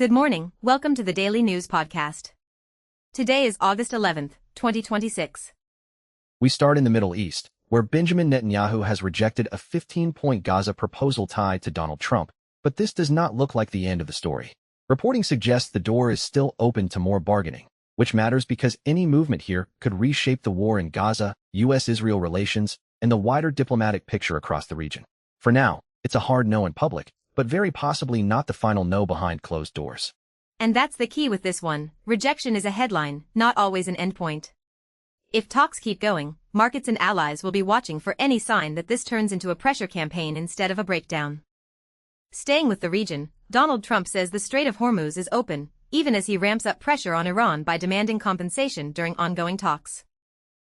Good morning, welcome to the Daily News podcast. Today is August 11th, 2026. We start in the Middle East, where Benjamin Netanyahu has rejected a 15-point Gaza proposal tied to Donald Trump, but this does not look like the end of the story. Reporting suggests the door is still open to more bargaining, which matters because any movement here could reshape the war in Gaza, U.S.-Israel relations, and the wider diplomatic picture across the region. For now, it's a hard no in public, but very possibly not the final no behind closed doors. And that's the key with this one. Rejection is a headline, not always an endpoint. If talks keep going, markets and allies will be watching for any sign that this turns into a pressure campaign instead of a breakdown. Staying with the region, Donald Trump says the Strait of Hormuz is open, even as he ramps up pressure on Iran by demanding compensation during ongoing talks.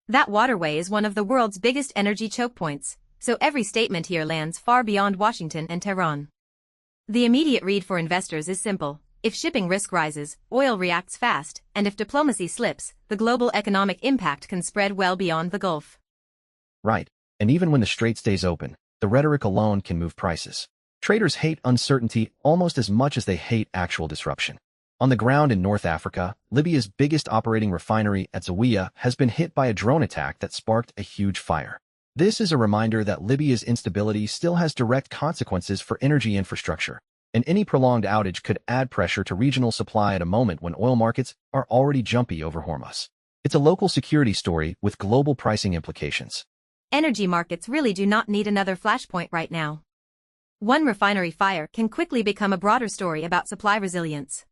That waterway is one of the world's biggest energy choke points, so every statement here lands far beyond Washington and Tehran. The immediate read for investors is simple. If shipping risk rises, oil reacts fast, and if diplomacy slips, the global economic impact can spread well beyond the Gulf. Right, and even when the strait stays open, the rhetoric alone can move prices. Traders hate uncertainty almost as much as they hate actual disruption. On the ground in North Africa, Libya's biggest operating refinery at Zawiya has been hit by a drone attack that sparked a huge fire. This is a reminder that Libya's instability still has direct consequences for energy infrastructure, and any prolonged outage could add pressure to regional supply at a moment when oil markets are already jumpy over Hormuz. It's a local security story with global pricing implications. Energy markets really do not need another flashpoint right now. One refinery fire can quickly become a broader story about supply resilience.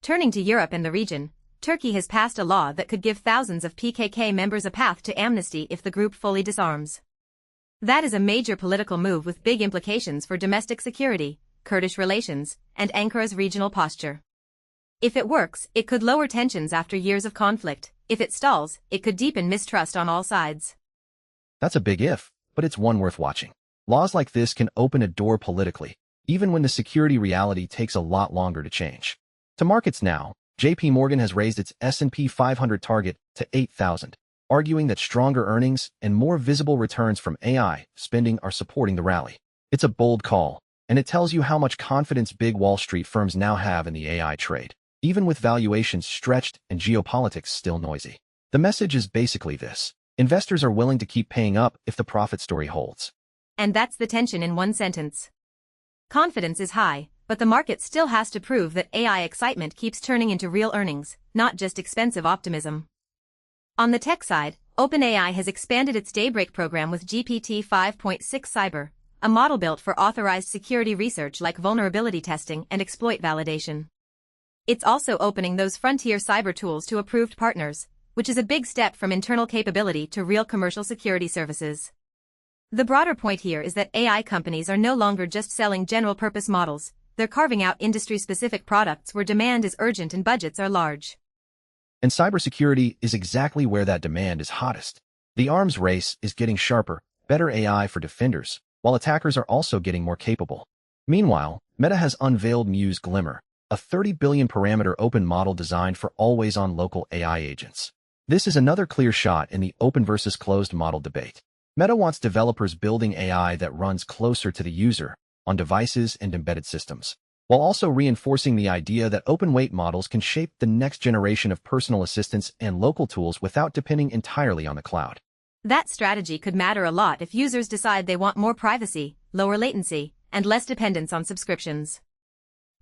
Turning to Europe and the region, Turkey has passed a law that could give thousands of PKK members a path to amnesty if the group fully disarms. That is a major political move with big implications for domestic security, Kurdish relations, and Ankara's regional posture. If it works, it could lower tensions after years of conflict. If it stalls, it could deepen mistrust on all sides. That's a big if, but it's one worth watching. Laws like this can open a door politically, even when the security reality takes a lot longer to change. To markets now, JP Morgan has raised its S&P 500 target to 8,000, arguing that stronger earnings and more visible returns from AI spending are supporting the rally. It's a bold call, and it tells you how much confidence big Wall Street firms now have in the AI trade, even with valuations stretched and geopolitics still noisy. The message is basically this: investors are willing to keep paying up if the profit story holds. And that's the tension in one sentence. Confidence is high, but the market still has to prove that AI excitement keeps turning into real earnings, not just expensive optimism. On the tech side, OpenAI has expanded its Daybreak program with GPT 5.6 Cyber, a model built for authorized security research like vulnerability testing and exploit validation. It's also opening those frontier cyber tools to approved partners, which is a big step from internal capability to real commercial security services. The broader point here is that AI companies are no longer just selling general-purpose models. They're carving out industry-specific products where demand is urgent and budgets are large. And cybersecurity is exactly where that demand is hottest. The arms race is getting sharper, better AI for defenders, while attackers are also getting more capable. Meanwhile, Meta has unveiled Muse Glimmer, a 30 billion parameter open model designed for always-on local AI agents. This is another clear shot in the open versus closed model debate. Meta wants developers building AI that runs closer to the user, on devices and embedded systems, while also reinforcing the idea that open-weight models can shape the next generation of personal assistants and local tools without depending entirely on the cloud. That strategy could matter a lot if users decide they want more privacy, lower latency, and less dependence on subscriptions.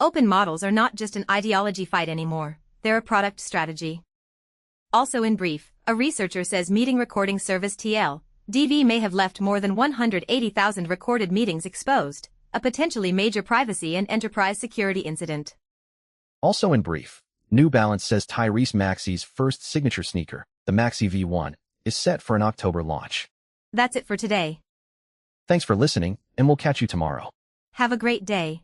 Open models are not just an ideology fight anymore, they're a product strategy. Also in brief, a researcher says meeting recording service DV may have left more than 180,000 recorded meetings exposed, a potentially major privacy and enterprise security incident. Also in brief, New Balance says Tyrese Maxey's first signature sneaker, the Maxey V1, is set for an October launch. That's it for today. Thanks for listening, and we'll catch you tomorrow. Have a great day.